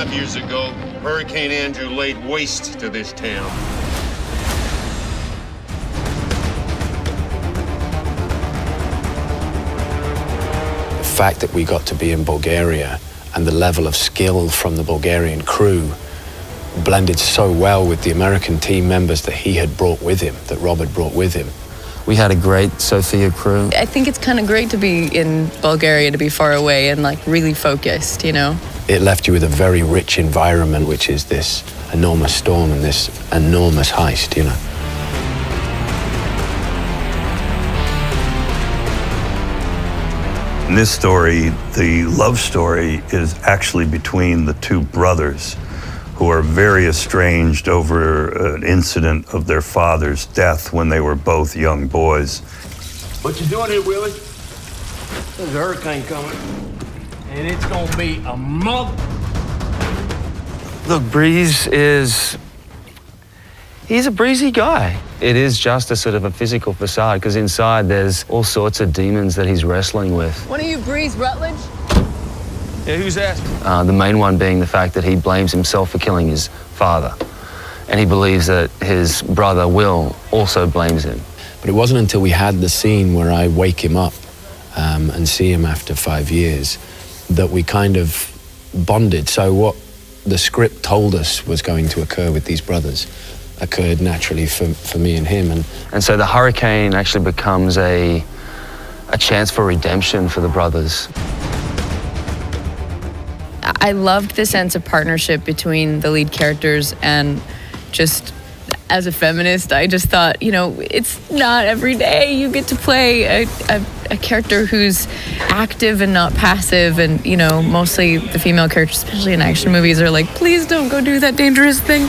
5 years ago, Hurricane Andrew laid waste to this town. The fact that we got to be in Bulgaria and the level of skill from the Bulgarian crew blended so well with the American team members that he had brought with him, that Robert brought with him. We had a great Sofia crew. I think it's kind of great to be in Bulgaria, to be far away and like really focused, you know? It left you with a very rich environment, which is this enormous storm and this enormous heist, you know. In this story, the love story is actually between the two brothers who are very estranged over an incident of their father's death when they were both young boys. What you doing here, Willie? There's a hurricane coming, and it's gonna be a mother. Look, Breeze he's a breezy guy. It is just a sort of a physical facade, because inside there's all sorts of demons that he's wrestling with. One of you Breeze Rutledge? Yeah, who's that? The main one being the fact that he blames himself for killing his father. And he believes that his brother Will also blames him. But it wasn't until we had the scene where I wake him up and see him after 5 years that we kind of bonded. So what the script told us was going to occur with these brothers occurred naturally for me and him. And so the hurricane actually becomes a chance for redemption for the brothers. I loved the sense of partnership between the lead characters, and just as a feminist, I just thought, you know, it's not every day you get to play a character who's active and not passive, and, you know, mostly the female characters, especially in action movies, are like, please don't go do that dangerous thing.